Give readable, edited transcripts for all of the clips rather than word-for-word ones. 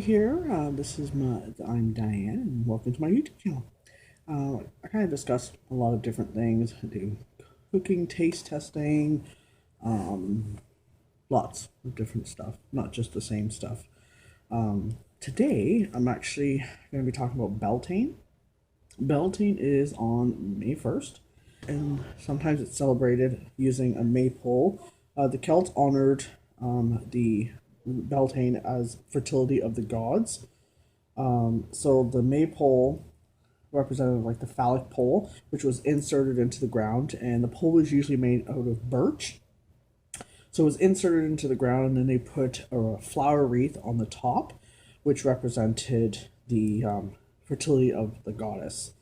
here. I'm Diane, and welcome to my YouTube channel. I kind of discuss a lot of different things. I do cooking, taste testing, um, lots of different stuff, not just the same stuff. Today, I'm actually going to be talking about Beltane. Beltane is on May 1st, and sometimes it's celebrated using a maypole. The Celts honored the Beltane as fertility of the gods. So the maypole represented like the phallic pole, which was inserted into the ground, and the pole was usually made out of birch. So it was inserted into the ground, and then they put a flower wreath on the top, which represented the fertility of the goddess.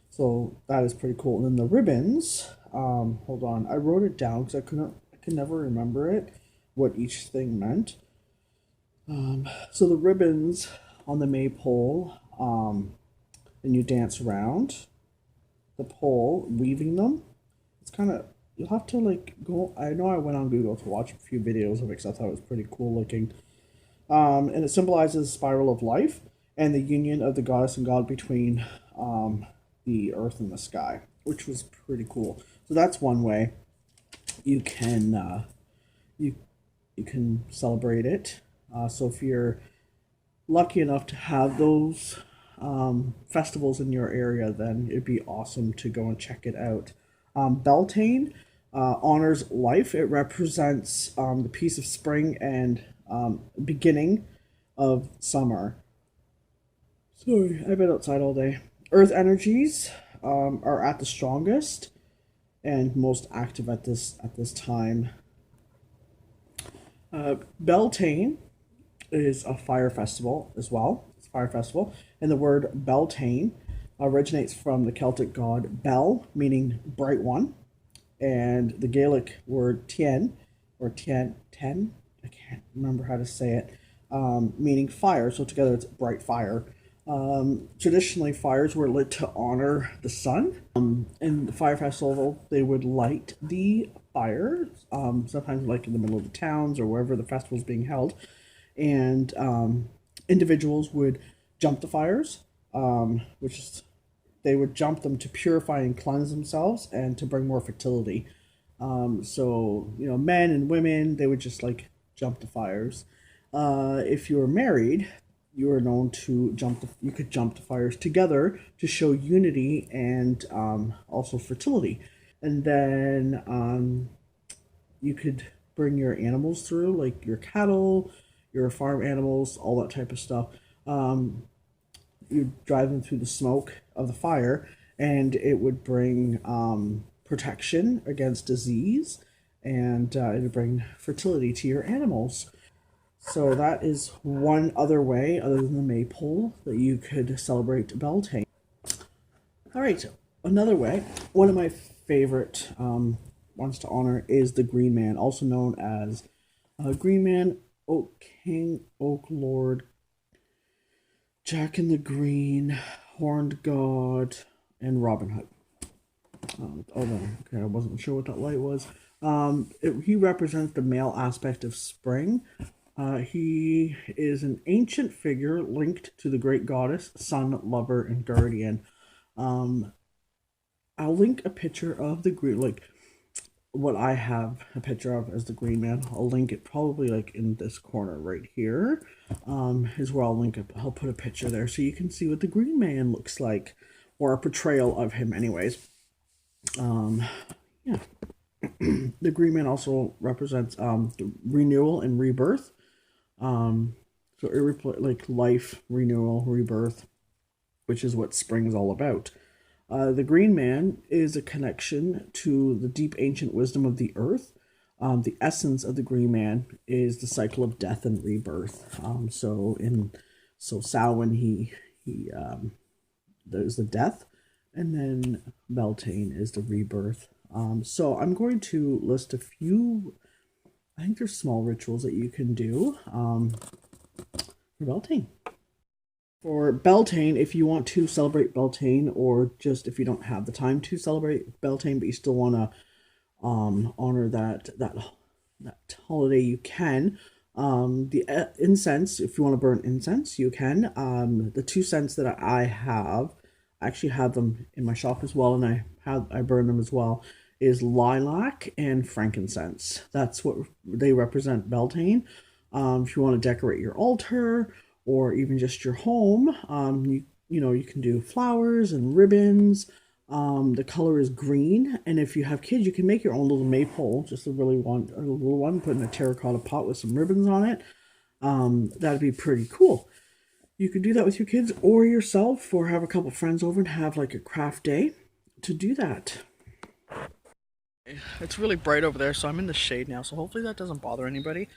So that is pretty cool. And then the ribbons, hold on, I wrote it down because I could never remember it, what each thing meant. So the ribbons on the maypole, and you dance around the pole, weaving them. It's kind of, you'll have to like go. I know I went on Google to watch a few videos of it because I thought it was pretty cool looking. And it symbolizes the spiral of life and the union of the goddess and god between the earth and the sky, which was pretty cool. So that's one way you can you can celebrate it. So if you're lucky enough to have those festivals in your area, then it'd be awesome to go and check it out. Beltane honors life. It represents the peace of spring and beginning of summer. Sorry, I've been outside all day. Earth energies are at the strongest and most active at this time. Beltane is a fire festival as well. It's a fire festival, and the word Beltane originates from the Celtic god Bel, meaning bright one, and the Gaelic word Tien, or Ten. I can't remember how to say it, meaning fire. So together it's bright fire. Traditionally, fires were lit to honor the sun. In the fire festival, they would light the fire, sometimes like in the middle of the towns or wherever the festival is being held, and individuals would jump the fires, which is they would jump them to purify and cleanse themselves and to bring more fertility. So men and women, they would just like jump the fires. If you were married, you were known to you could jump the fires together to show unity and also fertility. And then you could bring your animals through, like your cattle, your farm animals, all that type of stuff. You drive them through the smoke of the fire, and it would bring protection against disease, and it would bring fertility to your animals. So that is one other way, other than the maypole, that you could celebrate Beltane. All right, another way, one of my favorite ones to honor is the Green Man, also known as Green Man, Oak King, Oak Lord, Jack in the Green, Horned God, and Robin Hood. Okay, I wasn't sure what that light was. He represents the male aspect of spring. He is an ancient figure linked to the great goddess, sun, lover, and guardian. I'll link a picture of the green, like what I have a picture of as the Green Man. I'll link it probably like in this corner right here. Is where I'll link it. I'll put a picture there so you can see what the Green Man looks like, or a portrayal of him, anyways. Yeah. The Green Man also represents the renewal and rebirth. So like life, renewal, rebirth, which is what spring is all about. The Green Man is a connection to the deep ancient wisdom of the earth. The essence of the Green Man is the cycle of death and rebirth. So Samhain he there's the death, and then Beltane is the rebirth. So I'm going to list a few. I think there's small rituals that you can do for Beltane. For Beltane, if you want to celebrate Beltane, or just if you don't have the time to celebrate Beltane, but you still want to honor that holiday, you can. The incense, if you want to burn incense, you can. The 2 scents that I have, I actually have them in my shop as well, and I burn them as well. Is lilac and frankincense. That's what they represent Beltane. If you want to decorate your altar or even just your home, you can do flowers and ribbons. The color is green, and if you have kids, you can make your own little maypole, just a little one, put in a terracotta pot with some ribbons on it. That'd be pretty cool. You could do that with your kids or yourself, or have a couple friends over and have like a craft day to do that. It's really bright over there, so I'm in the shade now, so hopefully that doesn't bother anybody.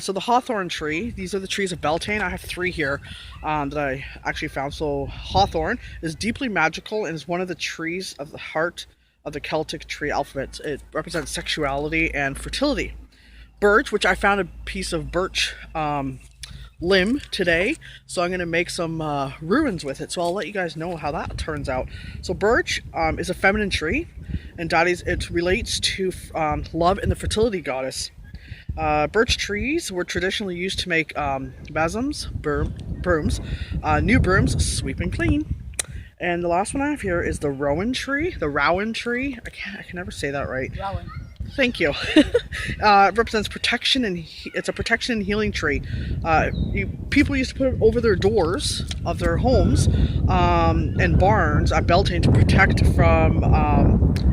So the hawthorn tree, these are the trees of Beltane. I have 3 here that I actually found. So hawthorn is deeply magical and is one of the trees of the heart of the Celtic tree alphabet. It represents sexuality and fertility. Birch, which I found a piece of birch limb today, so I'm going to make some ruins with it, so I'll let you guys know how that turns out. So birch is a feminine tree, and it relates to love and the fertility goddess. Birch trees were traditionally used to make besoms, brooms, new brooms, sweep and clean. And the last one I have here is the rowan tree. The rowan tree. I can never say that right. Rowan. Thank you. It represents protection, and it's a protection and healing tree. People used to put it over their doors of their homes and barns at Beltane to protect from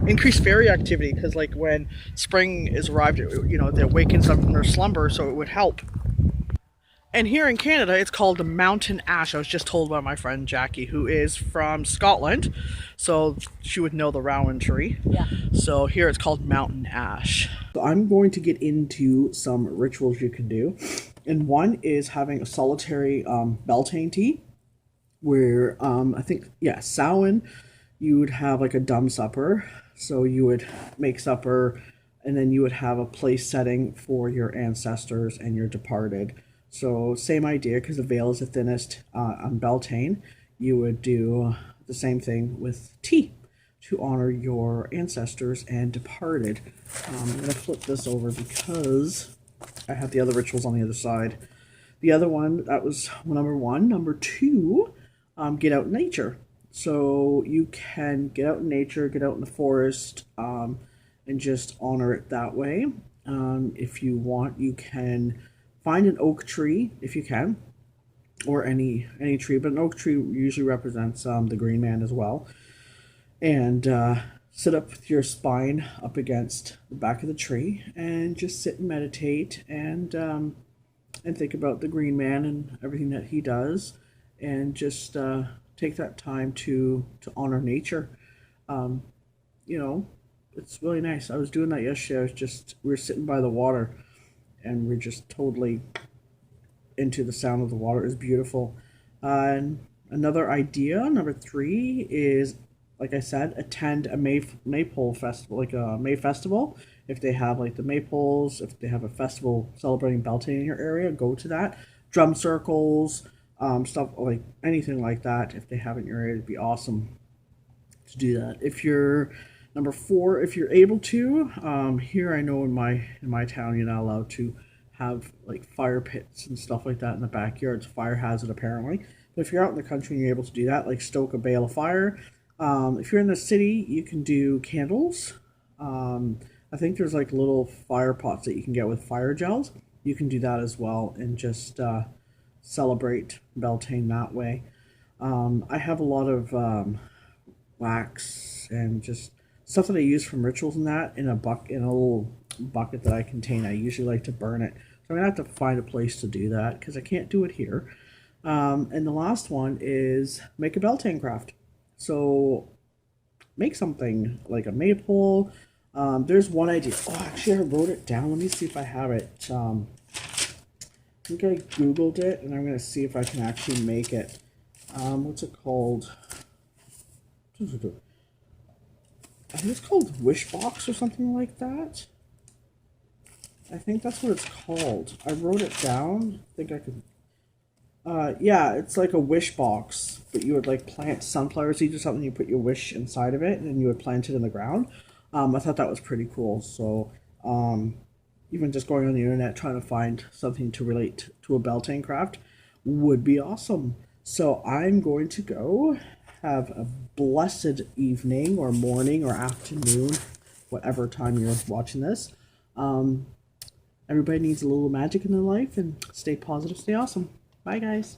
increased fairy activity. Because like when spring is arrived, it awakens them from their slumber, so it would help. And here in Canada, it's called the mountain ash. I was just told by my friend Jackie, who is from Scotland, so she would know the rowan tree. Yeah. So here it's called mountain ash. So I'm going to get into some rituals you can do. And one is having a solitary Beltane tea, where Samhain, you would have like a dumb supper. So you would make supper, and then you would have a place setting for your ancestors and your departed. So same idea, because the veil is the thinnest on Beltane. You would do the same thing with tea to honor your ancestors and departed. I'm going to flip this over because I have the other rituals on the other side. The other one, that was number 1. Number 2, get out in nature. So you can get out in nature, get out in the forest, and just honor it that way. If you want, you can find an oak tree if you can, or any tree, but an oak tree usually represents the green man as well. And sit up with your spine up against the back of the tree and just sit and meditate and think about the green man and everything that he does, and just take that time to honor nature. It's really nice. I was doing that yesterday. We were sitting by the water, and we're just totally into the sound of the water. Is beautiful. And another idea, number 3, is, like I said, attend a maypole festival, like a May festival. If they have like the maypoles, if they have a festival celebrating Beltane in your area, go to that. Drum circles, stuff like anything like that. If they have it in your area, it'd be awesome to do that. If you're number 4, if you're able to, here I know in my town you're not allowed to have like fire pits and stuff like that in the backyard. It's a fire hazard apparently. But if you're out in the country and you're able to do that, like stoke a bale of fire. If you're in the city, you can do candles. I think there's like little fire pots that you can get with fire gels. You can do that as well, and just celebrate Beltane that way. I have a lot of wax and just stuff that I use from rituals and that in a little bucket that I contain. I usually like to burn it, so I'm gonna have to find a place to do that because I can't do it here. And the last one is make a Beltane craft. So make something like a maypole. There's one idea. Oh, actually, I wrote it down. Let me see if I have it. I think I googled it, and I'm gonna see if I can actually make it. What's it called? I think it's called Wishbox or something like that. I think that's what it's called. I wrote it down. I think I could. Yeah, it's like a wish box, but you would like plant sunflower seeds or something. You put your wish inside of it, and then you would plant it in the ground. I thought that was pretty cool. So, even just going on the internet trying to find something to relate to a Beltane craft would be awesome. So I'm going to go. Have a blessed evening or morning or afternoon, whatever time you're watching this. Everybody needs a little magic in their life, and stay positive, stay awesome. Bye, guys.